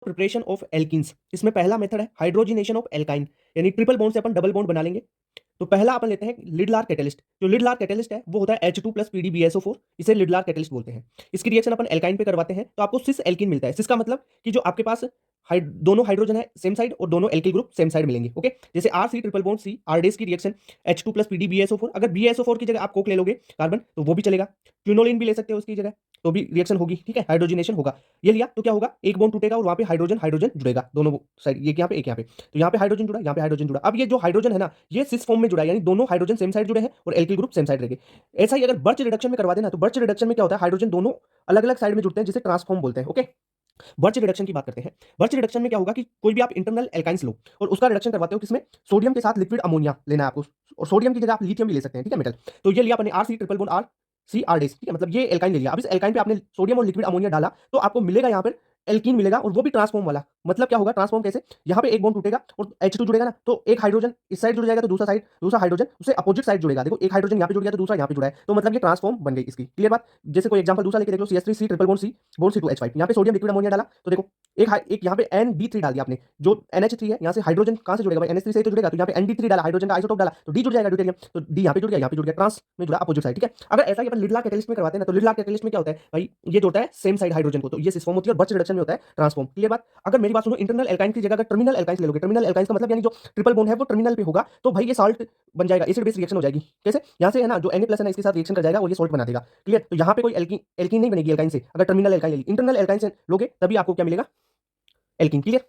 Preparation of alkenes. इसमें पहला method है हाइड्रोजिनेशन ऑफ एल्काइन, यानी ट्रिपल बॉन्ड से अपन डबल बॉन्ड बना लेंगे। तो पहला अपन लेते हैं लिडलार कैटलिस्ट। जो लिडलार कैटलिस्ट है वो होता है H2 प्लस PDBSO4, इसे लिडलार कैटलिस्ट बोलते हैं। इसकी रिएक्शन अपन एल्काइन पे करवाते हैं तो आपको सिस एल्किन मिलता है। सिस का मतलब कि जो आपके पास दोनों हाइड्रोजन है सेम साइड और दोनों एल्किल ग्रुप सेम साइड मिलेंगे। ओके, जैसे RC ट्रिपल बॉन्ड C आरडेस की रिएक्शन H2 प्लस PDBSO4, अगर BSO4 की जगह आप कोक ले लोगे कार्बन तो वो भी चलेगा। क्विनोलिन भी ले सकते हो उसकी जगह, तो भी रिएक्शन होगी। ठीक है, हाइड्रोजनेशन होगा। ये लिया तो क्या होगा, एक बॉन्ड टूटेगा और वहां पे हाइड्रोजन हाइड्रोजन जुड़ेगा दोनों साइड, ये यहाँ पे एक यहाँ पे, तो यहाँ पे हाइड्रोजन जुड़ा, यहाँ पे हाइड्रोजन जुड़ा। अब ये जो हाइड्रोजन है ना, ये सिस फॉर्म में जुड़ा है, यानी दोनों हाइड्रोजन सेम साइड जुड़े हैं और एल्किल ग्रुप सेम साइड रहेंगे। ऐसा ही अगर बर्च रिडक्शन में करवा देना, तो बर्च रिडक्शन में क्या होता है, हाइड्रोजन दोनों अलग अलग साइड में जुड़ते हैं, जिसे ट्रांसफॉर्म बोलते हैं। ओके, बर्च रिडक्शन की बात करते हैं। बर्च रिडक्शन में क्या होगा कि कोई भी आप इंटरनल एल्काइंस लो और उसका रिडक्शन करवाते हो, किसमें, सोडियम के साथ लिक्विड अमोनिया लेना है आपको, और सोडियम की जगह आप लिथियम भी ले सकते हैं। ठीक है, मेटल। तो ये लिया अपने RC ट्रिपल बॉन्ड RC आरडेस। ठीक है, मतलब ये एल्काइन ले लिया। अब इस एल्काइन पे आपने सोडियम और लिक्विड अमोनिया डाला तो आपको मिलेगा यहाँ पर एल्कीन मिलेगा, और वो भी ट्रांसफॉर्म वाला। मतलब क्या होगा ट्रांसफॉर्म कैसे, यहाँ पे एक बॉन्ड टूटेगा और H2 जुड़ेगा ना, तो एक हाइड्रोजन इस साइड जुड़ जाएगा, तो दूसरा हाइड्रोजन उससे अपोजिट साइड जुड़ेगा। देखो, एक हाइड्रोजन यहाँ पे जुड़ गया तो दूसरा यहाँ पे जुड़ा है, तो मतलब ये ट्रांसफॉर्म बन गई इसकी। क्लियर बात। जैसे कोई एग्जांपल दूसरा लेके देख लो, CH3 ट्रिपल बॉन्ड C2H5, यहाँ पे सोडियम लिक्विड अमोनिया डाला तो देखो एक यहाँ पे ND3 डाल दिया आपने, जो NH3 है, यहाँ से हाइड्रोजन कहाँ से जुड़ेगा भाई, NH3 से तो जुड़ेगा, तो यहाँ पे ND3 डाला, हाइड्रोजन का आइसोटोप डाला, तो D जुड़ जाएगा ड्यूटेरियम, तो D यहाँ पे जुड़ गया, यहाँ पे जुड़ गया, ट्रांस में जुड़ा अपोजिट साइड। ठीक है, अगर ऐसा ही अपन लिडलार कैटलिस्ट में करवाते हैं ना, तो लिडलार कैटलिस्ट में क्या होता है भाई, ये जोड़ता है सेम साइड हाइड्रोजन को, तो ये सिस फॉर्म होती है, और बर्च रिडक्शन में होता है ट्रांसफॉर्म। क्लियर बात। अगर मेरी बात सुनो, इंटरनल एल्काइन की जगह अगर टर्मिनल एल्काइंस ले लोगे, टर्मिनल एल्काइंस का मतलब यानी जो ट्रिपल बॉन्ड है वो टर्मिनल पे होगा, तो भाई ये साल्ट बन जाएगा, एसिड बेस रिएक्शन हो जाएगी। कैसे, यहाँ से है ना जो Na+ है ना, इसके साथ रिएक्शन कर जाएगा और ये सॉल्ट बना देगा। क्लियर, तो यहाँ पे कोई एल्कीन एल्कीन नहीं बनेगी एल्काइन से, अगर टर्मिनल एल्काइन ले ली। इंटरनल एल्काइन से लोगे तभी आपको क्या मिलेगा, alkene. Clear.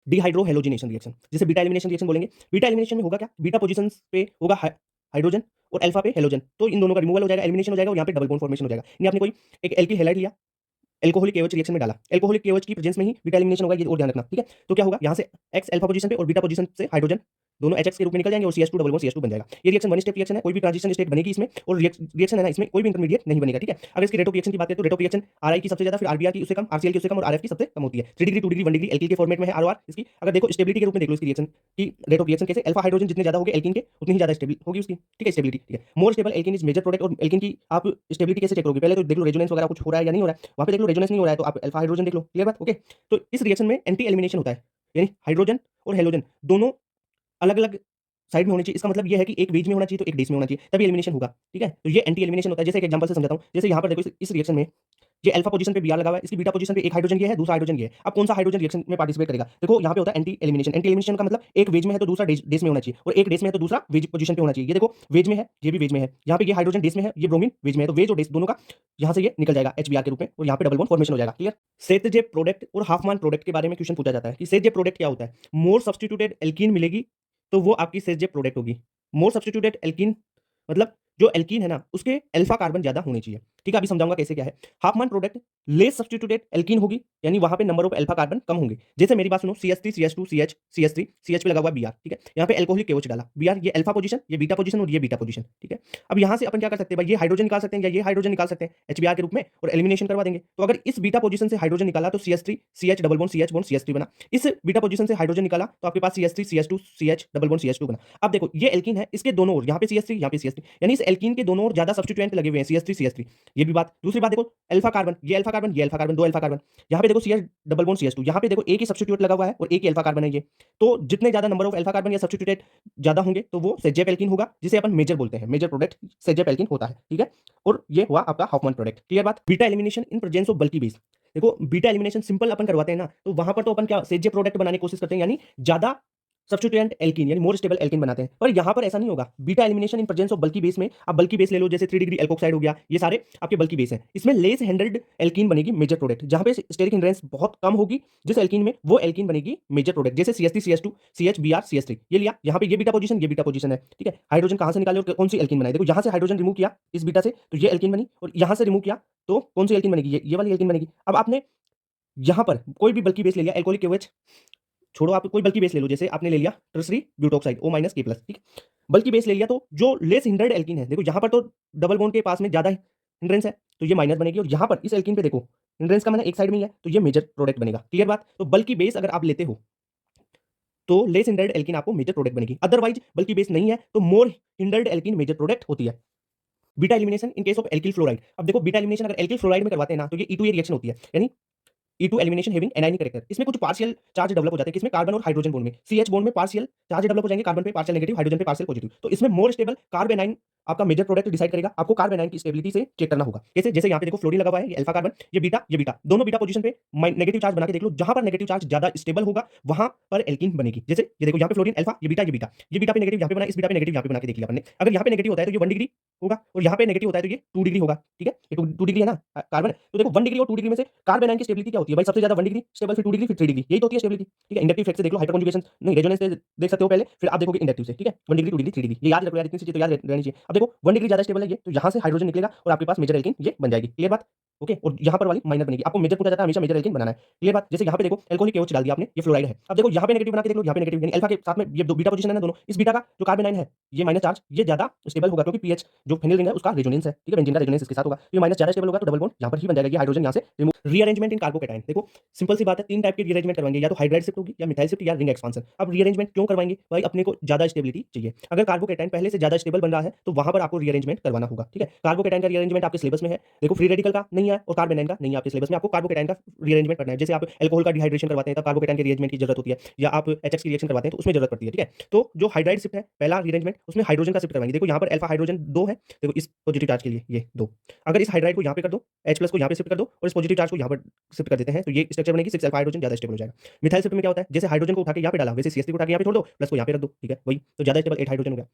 Dehydro halogenation reaction, जिसे बीटा एलिमिनेशन रिएक्शन बोलेंगे। बीटा एलिमिनेशन में होगा क्या, बीटा पोजीशन पे होगा हाइड्रोजन और अल्फा पे हेलोजन, तो इन दोनों का रिमूवल हो जाएगा, एलिमिनेशन हो जाएगा, और यहाँ पे डबल बॉन्ड फॉर्मेशन हो जाएगा। यानी आपने कोई एक एल्किल हैलाइड लिया, एल्कोहलिक KOH रिएक्शन में डाला, एल्कोहलिक KOH की प्रेजेंस में ही बीटा एलिमिनेशन होगा, ये और ध्यान रखना। ठीक है, तो क्या होगा, यहाँ से एक्स अल्फा पोजीशन पे और बीटा पोजीशन से हाइड्रोजन दोनों HX के रूप में निकल जाएंगे और CH2 डबल बॉन्ड CH2 बन जाएगा। ये रिएक्शन वन स्टेप रिएक्शन है, कोई भी ट्रांजिशन स्टेट बनेगी इसमें, और रिएक्शन है ना, इसमें कोई भी इंटरमीडिएट नहीं बनेगा। ठीक है, अगर इसकी रेट ऑफ रिएक्शन की बात करें तो रेट ऑफ रिएक्शन RI की सबसे ज्यादा, फिर RBR की उससे कम, RCl की उससे कम, और RF की सबसे कम होती है। 3 डिग्री 2 डिग्री 1 डिग्री एल्किल के फॉर्मेट में है ROR इसकी। अगर देखो स्टेबिलिटी के रूप में देख लो इसकी रिएक्शन की रेट ऑफ रिएक्शन कैसे, अल्फा हाइड्रोजन जितने ज्यादा होंगे एल्किन के, उतनी ही ज्यादा स्टेबल होगी उसकी। ठीक है, स्टेबिलिटी। ठीक है, more stable alkene is major product, और एल्किन की आप स्टेबिलिटी कैसे चेक करोगे, पहले तो देख लो रेजोनेंस वगैरह कुछ हो रहा है या नहीं हो रहा है, वहां पे देख लो रेजोनेंस नहीं हो रहा है तो आप अल्फा हाइड्रोजन देख लो। क्लियर बात। ओके, तो इस रिएक्शन में एंटी एलिमिनेशन होता है, यानी हाइड्रोजन और हेलोजन दोनों अलग अलग साइड में होनी चाहिए। इसका मतलब ये है कि एक बीच में होना चाहिए तो एक बेस में होना चाहिए, तभी एलिमिनेशन होगा। ठीक है, तो ये एंटी एलिमिनेशन होता है। जैसे एक एग्जांपल से समझाता हूं, जैसे यहाँ पर देखो इस रिएक्शन में ये अल्फा पोजीशन पे Br लगा हुआ है, इसकी बीटा पोजीशन पे एक हाइड्रोजन ये है, दूसरा हाइड्रोजन ये है। अब कौन सा हाइड्रोजन रिएक्शन में पार्टिसिपेट करेगा, देखो यहाँ पे होता है एंटी एलिमिनेशन। एंटी एलिमिनेशन का मतलब एक वेज में है तो दूसरा डेस में होना चाहिए, और एक डेस में है तो दूसरा वेज पोजीशन पे होना चाहिए। ये देखो वेज में है, ये भी वेज में है, यहाँ पे ये हाइड्रोजन डेस में है, ये ब्रोमीन वेज में है, तो वेज और डेस दोनों का यहाँ से ये निकल जाएगा HBr के रूप में, और यहाँ पे डबल बॉन्ड फॉर्मेशन हो जाएगा। क्लियर। सेतजेप प्रोडक्ट और हाफमान प्रोडक्ट के बारे में क्वेश्चन पूछा जाता है कि सेतजेप प्रोडक्ट क्या होता है। मोर सब्स्टिट्यूटेड एल्कीन मिलेगी तो वो आपकी सेतजेप प्रोडक्ट होगी। मोर सब्स्टिट्यूटेड एल्कीन मतलब जो एल्कीन है ना, उसके अल्फा कार्बन ज्यादा होने चाहिए। ठीक है, अभी समझाऊंगा कैसे क्या है। हाफमान प्रोडक्ट लेस सब्स्टिट्यूटेड एल्कीन होगी, यानी वहां पे नंबर ऑफ अल्फा कार्बन कम होंगे। जैसे मेरी बात सुनो, CH3 CH2 CH CH3 CH पे लगा हुआ Br। ठीक है, यहाँ पे एल्कोहलिक KOH डाला, Br ये अल्फा पोजीशन, ये बीटा पोजीशन, और ये बीटा पोजीशन। ठीक है, अब यहाँ से अपन क्या कर सकते हैं भाई, ये हाइड्रोजन निकाल सकते हैं या ये हाइड्रोजन निकाल सकते हैं HBr के रूप में, और एलिमिनेशन करवा देंगे। तो अगर इस बीटा पोजीशन से हाइड्रोजन निकाला तो CH3 CH double bond CH bond CH3 बना। इस बीटा पोजीशन से हाइड्रोजन निकाला तो आपके पास CH3 CH2 CH double bond CH2 बना। अब देखो ये एल्कीन है, इसके दोनों ओर यहाँ पे CH3 यहाँ पे CH3, यानी इस एल्कीन के दोनों ओर ज्यादा सब्स्टिट्यूएंट लगे हुए हैं, CH3 CH3। ये भी बात। दूसरी बात देखो, अल्फा कार्बन, ये अल्फा कार्बन, ये अल्फा कार्बन, दो अल्फा कार्बन। यहाँ पे देखो CH डबल बॉन्ड CH2, यहाँ पे देखो एक ही सब्स्टिट्यूट लगा हुआ है और एक ही अल्फा कार्बन है ये। तो जितने ज्यादा नंबर ऑफ अल्फा कार्बन या सब्स्टिट्यूटेड ज्यादा होंगे तो वो सेजेप एल्कीन होगा, जिसे अपन मेजर बोलते हैं। मेजर प्रोडक्ट सेजेप एल्कीन होता है। ठीक है, और ये हुआ आपका हॉफमैन प्रोडक्ट। क्लियर बात। Beta elimination in presence of bulky base. देखो बीटा एलिमिनेशन सिंपल अपन करवाते हैं ना, तो वहां पर तो अपन क्या सेजेप प्रोडक्ट बनाने की कोशिश करते हैं, यानी ज्यादा सब्स्टिट्यूएंट एल्कीन यानी मोर स्टेबल एल्कीन बनाते हैं। पर यहां पर ऐसा नहीं होगा। Beta elimination in presence of bulky base में आप बल्की बेस ले लो, जैसे 3 डिग्री एल्कोक्साइड हो गया, ये सारे आपके बल्की बेस हैं। इसमें लेस हैंडल्ड एल्कीन बनेगी मेजर प्रोडक्ट, जहां पे स्टेरिक हिंड्रेंस बहुत कम होगी जिस एल्कीन में, वो एल्कीन बनेगी मेजर प्रोडक्ट। जैसे CH3 CH2 CH Br CH3 ये लिया, यहाँ पे ये बीटा पोजीशन, ये बीटा पोजीशन है। ठीक है, हाइड्रोजन कहां से निकाले और कौन सी एल्कीन बनाई, देखो यहाँ से हाइड्रोजन रिमूव किया इस बीटा से तो ये एल्कीन बनी, और यहाँ से रिमूव किया तो कौन सी एल्कीन बनेगी, ये वाली एल्कीन बनेगी। अब आपने यहाँ पर कोई भी बल्की बेस ले लिया, एल्कोहलिक KOH छोड़ो, आप कोई बल्की बेस ले लो, जैसे आपने ले लिया टर्सरी ब्यूटॉक्साइड O-K+। ठीक, बल्की बेस ले लिया तो जो लेस हिंड्रेड एल्कीन है, देखो यहाँ पर तो डबल बॉन्ड के पास में ज्यादा हिंड्रेंस है तो ये माइनस बनेगी, और यहाँ पर इस एल्कीन पे देखो हिंड्रेंस का मैंने एक साइड में ही है तो ये मेजर प्रोडक्ट बनेगा। क्लियर बात। तो बल्की बेस अगर आप लेते हो तो लेस हिंड्रेड एल्कीन आपको मेजर प्रोडक्ट बनेगी, अदरवाइज बल्की बेस नहीं है तो मोर हिंड्रेड एल्कीन मेजर प्रोडक्ट होती है। Beta elimination in case of alkyl fluoride. अब देखो बीटा एलिमिनेशन अगर एल्किल फ्लोराइड में करवाते हैं ना, तो ये E2A रिएक्शन होती है, यानी E2 elimination having anionic character. इसमें कुछ पार्शियल चार्ज डेवलप हो जाते हैं, किसमें कार्बन और हाइड्रोजन बॉन्ड में। CH बॉन्ड में पार्शियल चार्ज डेवलप हो जाएंगे, कार्बन पे पार्शियल नेगेटिव, हाइड्रोजन पे पार्शियल पॉजिटिव। तो इसमें मोर स्टेबल कार्बेनाइन आपका मेजर प्रोडक्ट डिसाइड करेगा। आपको कार्बेनाइन की स्टेबिलिटी से चेक करना होगा। जैसे जैसे यहाँ पे देखो फ्लोरीन लगा हुआ है, ये अल्फा कार्बन, ये बीटा, दोनों बीटा पोजीशन पे नेगेटिव चार्ज बना के देख लो। जहां पर नेगेटिव चार्ज ज्यादा स्टेबल होगा वहां पर एल्कीन बनेगी। जैसे ये देखो यहाँ पे फ्लोरीन अल्फा, ये बीटा पे नेगेटिव यहाँ पे बना, इस बीटा पे नेगेटिव यहाँ पे बना के देख लिया अपन ने। अगर यहाँ पे नेगेटिव होता है तो ये 1 डिग्री होगा, और यहाँ पे नेगेटिव होता है तो ये 2 डिग्री होगा। ठीक है, ये 2 डिग्री है ना कार्बन। तो देखो 1 डिग्री और 2 डिग्री में से कार्बन की स्टेबिलिटी क्या होती है भाई? सबसे ज्यादा 1 डिग्री स्टेबल, फिर 2 डिग्री, फिर 3 डिग्री, यही तो होती है स्टेबिलिटी। ठीक है, इंडक्टिव इफेक्ट से देख लो, हाइपर कंजुगेशन नहीं, रेजोनेंस से देख सकते हो पहले, फिर आप देखोगे इंडक्टिव से। ठीक है, 1 डिग्री, 2 डिग्री, 3 डिग्री, ये याद रखो यार, इतनी सी चीज तो याद रहनी चाहिए। अब देखो 1 डिग्री ज्यादा स्टेबल है ये, तो यहाँ से हाइड्रोजन निकलेगा और आपके पास मेजर एल्कीन ये बन जाएगी। क्लियर बात? ओके, और यहाँ पर वाली माइनर बनेगी। आपको मेजर पूछा जाता है, हमेशा मेजर एल्कीन बनाना है। क्लियर बात? जैसे यहाँ पे देखो एल्कोहलिक OH डाल दिया आपने, ये फ्लोराइड है। अब देखो यहाँ पे नेगेटिव बना के देख लो, यहाँ पे नेगेटिव, यानी अल्फा के साथ में ये दो बीटा पोजीशन है ना दोनों, इस बीटा का जो कार्बोनाइन है ये माइनस चार्ज ये ज्यादा स्टेबल होगा, क्योंकि पीएच जो फेनिल रिंग है उसका रेजोनेंस है। ठीक है, बेंजीन का रेजोनेंस इसके साथ होगा, ये माइनस ज्यादा स्टेबल होगा, तो डबल बॉन्ड यहाँ पर ही बन जाएगा, ये हाइड्रोजन यहाँ से रिमूव। रीअरेंजमेंट इन कार्बोकैटायन, देखो सिंपल सी बात है, 3 टाइप की रीअरेंजमेंट करवाएंगे, या तो हाइड्राइड शिफ्ट होगी, या मिथाइल शिफ्ट, या रिंग एक्सपांशन। अब रीअरेंजमेंट क्यों करवाएंगे भाई? अपने को ज्यादा स्टेबिलिटी चाहिए। अगर कार्बोकैटायन पहले से ज्यादा स्टेबल बन रहा है तो वहां पर आपको रीअरेंजमेंट करवाना होगा। ठीक है, कार्बोकैटायन का रीअरेंजमेंट आपके सिलेबस में है। देखो फ्री रेडिकल का नहीं है और कार्बोनाइन का नहीं है आपके सिलेबस में, आपको कार्बोकैटायन का रीअरेंजमेंट करना है। जैसे आप अल्कोहल का डिहाइड्रेशन करवाते हैं तब कार्बोकैटायन के रीअरेंजमेंट की जरूरत होती है, या आप HX की रिएक्शन करवाते हैं तो उसमें जरूरत पड़ती है। ठीक है, तो जो हाइड्राइड शिफ्ट है पहला रीअरेंजमेंट, उसमें हाइड्रोजन का शिफ्ट करवाएंगे। देखो यहाँ पर अल्फा हाइड्रोजन 2 है, देखो इस पॉजिटिव चार्ज के लिए ये 2, अगर इस हाइड्राइड को यहाँ पे कर दो, H+ को यहाँ पे शिफ्ट कर दो और इस पॉजिटिव चार्ज को यहाँ पर शिफ्ट कर देते हैं, तो ये स्ट्रक्चर बनेगी 6 अल्फा हाइड्रोजन, ज्यादा स्टेबल हो जाएगा। मिथाइल शिफ्ट में क्या होता है? जैसे हाइड्रोजन को उठा के यहाँ पे डाला, वैसे CH3 को उठा के यहाँ पे छोड़ दो, प्लस को यहाँ पे रख दो। ठीक है, वही तो ज्यादा स्टेबल 8 हाइड्रोजन हो गया।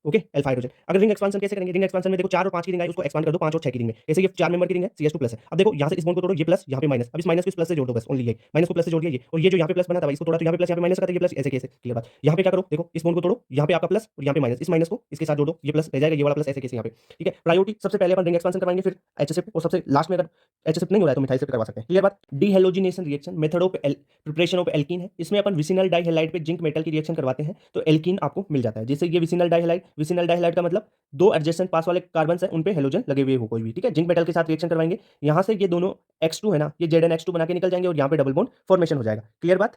Okay, alpha hydrogen. अगर रिंग एक्सपांशन कैसे करेंगे? रिंग एक्सपांशन में देखो 4 और 5 की रिंग आई, उसको एक्सपांड कर दो 5 और 6 की रिंग में। ऐसे ये 4 मेंबर की रिंग है, CH2 प्लस है। अब देखो यहाँ से इस बॉन्ड को तोड़ो, ये प्लस, यहाँ पे माइनस, अब इस माइनस को इस प्लस से जोड़ दो, बस ओनली ये माइनस को प्लस से जोड़ दिया ये, और ये जो यहाँ पे प्लस बना था भाई इसको तोड़ा तो यहाँ पे प्लस, यहाँ पे माइनस का था, ये प्लस, ऐसे कैसे? क्लियर बात? यहाँ पे क्या करो, देखो इस बॉन्ड को तोड़ो, यहाँ पे आपका प्लस और यहाँ पे माइनस, इस माइनस को इसके साथ जोड़ दो, ये प्लस रह जाएगा, ये वाला प्लस ऐसे कैसे यहाँ पे। ठीक है, प्रायोरिटी सबसे पहले अपन रिंग एक्सपांशन करवाएंगे, फिर HCl, और सबसे लास्ट में अगर HCl नहीं हो रहा है तो मिथाइल शिफ्ट करवा सकते हैं। क्लियर बात? Dehalogenation reaction, method of preparation of alkene है। इसमें अपन विसिनल डाइहैलाइड पे जिंक मेटल की रिएक्शन करवाते हैं तो एल्कीन आपको मिल जाता है। जैसे ये विसिनल डाइहैलाइड का मतलब 2 एडजेसेंट पास वाले कार्बन है उन पे हेलोजन लगे हुए हो कोई भी। ठीक है, जिंक मेटल के साथ रिएक्शन करवाएंगे, यहाँ से ये दोनों X2 है ना, ये ZnH2 बना के निकल जाएंगे और यहाँ पे डबल बॉन्ड फॉर्मेशन हो जाएगा। क्लियर बात?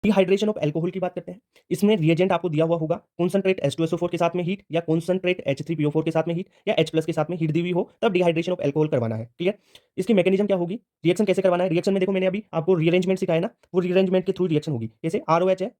डिहाइड्रेशन ऑफ एल्कोहल की बात करते हैं। इसमें रिएजेंट आपको दिया हुआ होगा, कॉन्संट्रेट H2SO4 के साथ में हीट, या कॉन्संट्रेट H3PO4 के साथ में हीट, या H+ के साथ में हीट दी हुई हो, तब डिहाइड्रेशन ऑफ एल्कोहल करवाना है। क्लियर? इसकी मैकेनिज्म क्या होगी, रिएक्शन कैसे करवाना है? रिएक्शन में देखो मैंने अभी आपको रीअरेंजमेंट सिखाया ना, वो रीअरेंजमेंट के थ्रू रिएक्शन होगी। जैसे ROH है,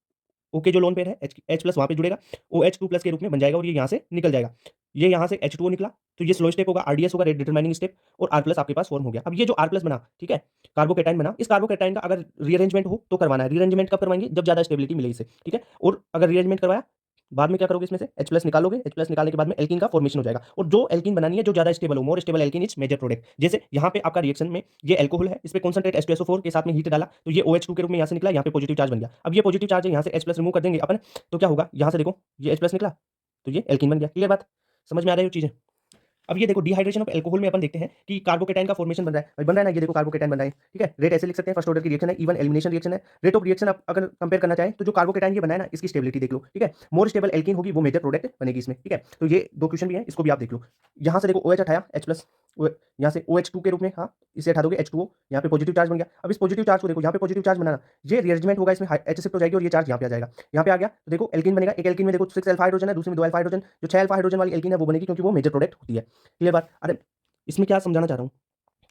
ओके जो लोन पेयर है, H+ वहां पे जुड़ेगा, OH2+ के रूप में बन जाएगा और ये यहाँ से निकल जाएगा। ये यहाँ से H2O निकला तो ये स्लो स्टेप होगा, RDS होगा, रेट डिटरमाइनिंग स्टेप, और R+ आपके पास फॉर्म हो गया। अब ये जो R+ बना, ठीक है, कार्बोकैटायन बना, इस कार्बोकैटायन का अगर रीअरेंजमेंट हो तो करवाना है। रीअरेंजमेंट कब करवाएंगे? जब ज्यादा स्टेबिलिटी मिले इसे। ठीक है, और अगर रीअरेंजमेंट करवाया बाद में क्या करोगे, इसमें से H+ निकालोगे, H+ निकालने के बाद में एल्कीन का फॉर्मेशन हो जाएगा, और जो एल्कीन बनानी है जो ज्यादा स्टेबल हो, more stable alkene is major product. जैसे यहाँ पे आपका रिएक्शन में ये एल्कोहल है, इस पे कॉन्संट्रेट H2SO4 के साथ में हीट डाला तो ये OH2 के रूप में यहाँ से निकला, यहाँ पे पॉजिटिव चार्ज बन गया। अब ये पॉजिटिव चार्ज है, यहाँ से H+ रिमूव कर देंगे अपन, तो क्या होगा, यहाँ से देखो ये H+ निकला तो ये एल्कीन बन गया। क्लियर बात? समझ में आ रही है चीजें? अब ये देखो डिहाइड्रेशन ऑफ एल्कोहल में अपन देखते हैं कि कार्बोकैटायन का फॉर्मेशन बन रहा है, बन रहा है ना, ये देखो कार्बोकैटायन बन रहा है। ठीक है, रेट ऐसे लिख सकते हैं, फर्स्ट ऑर्डर की रिएक्शन है, इवन एलिमिनेशन रिएक्शन है। रेट ऑफ रिएक्शन आप अगर कंपेयर करना चाहें तो जो कार्बोकैटायन ये बनाया ना, इसकी स्टेबिलिटी देख लो। ठीक है, मोर स्टेबल एल्कीन होगी वो मेजर प्रोडक्ट बनेगी इसमें। ठीक है, तो ये 2 क्वेश्चन भी है, इसको भी आप देख लो। यहाँ से देखो OH हटाया, H+, यहाँ से OH2 के रूप में, हाँ इसे हटा दोगे H2O, यहाँ पे पॉजिटिव चार्ज बन गया। अब इस पॉजिटिव चार्ज को देखो, यहाँ पे पॉजिटिव चार्ज बनाना, ये रिअरेंजमेंट होगा, इसमें H शिफ्ट हो जाएगी और ये चार्ज यहाँ पे आ जाएगा। यहाँ पे आ गया तो देखो एल्कीन बनेगा, एक एल्कीन में देखो 6 अल्फा हाइड्रोजन है, दूसरे में 2 अल्फा हाइड्रोजन, जो 6 अल्फा हाइड्रोजन वाली एल्कीन है वो बनेगी क्योंकि वो मेजर प्रोडक्ट होती है। क्लियर बात? अरे इसमें क्या समझाना चाह रहा हूँ,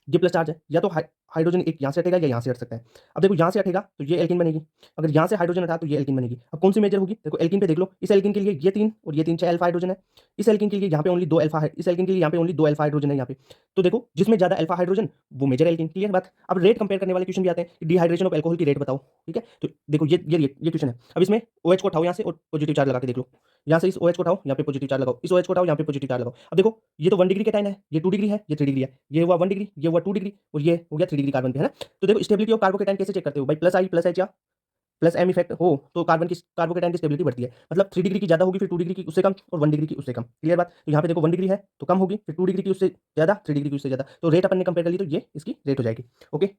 ये प्लस चार्ज है, या तो हाइड्रोजन एक यहाँ से हटेगा या यहाँ से हट सकता है। अब देखो यहाँ से हटेगा तो ये एल्कीन बनेगी, अगर यहाँ से हाइड्रोजन हटा तो ये एल्कीन बनेगी। अब कौन सी मेजर होगी? देखो एल्कीन पे देख लो, इस एल्कीन के लिए ये 3 और ये 3 6 अल्फा हाइड्रोजन है, इस एल्कीन के लिए यहाँ पे ओनली 2 अल्फा है, इस एल्कीन के लिए यहाँ पे ओनली 2 अल्फा हाइड्रोजन है यहाँ पे। तो देखो जिसमें ज्यादा अल्फा हाइड्रोजन वो मेजर एल्कीन। क्लियर बात? अब रेट कंपेयर करने वाले क्वेश्चन भी आते हैं, डिहाइड्रेशन ऑफ एल्कोहल की रेट बताओ। ठीक है, तो देखो ये क्वेश्चन है। अब इसमें OH को उठाओ यहाँ से और पॉजिटिव चार्ज लगा के देख लो, यहाँ से इस OH को उठाओ, यहाँ पे पॉजिटिव चार्ज लगाओ, इस OH को उठाओ, यहाँ पे पॉजिटिव चार्ज लगाओ। अब देखो ये तो 1 डिग्री कैटायन है, ये 2 डिग्री है, ये 3 डिग्री है, ये हुआ 1 डिग्री, ये हुआ 2 डिग्री, और ये हो गया 3 डिग्री कार्बन पे, है ना। तो देखो स्टेबिलिटी ऑफ कार्बोकैटायन कैसे चेक करते हो भाई? प्लस आई प्लस एच या प्लस एम इफेक्ट हो तो कार्बोकैटायन की स्टेबिलिटी बढ़ती है। मतलब 3 डिग्री की ज्यादा होगी, फिर 2 डिग्री की उससे कम, और 1 डिग्री की उससे कम। क्लियर बात? तो यहाँ पे देखो 1 डिग्री है तो कम होगी, फिर 2 डिग्री की उससे ज्यादा, 3 डिग्री की उससे ज्यादा, तो रेट अपन ने कंपेयर कर ली तो ये इसकी रेट हो जाएगी। ओके।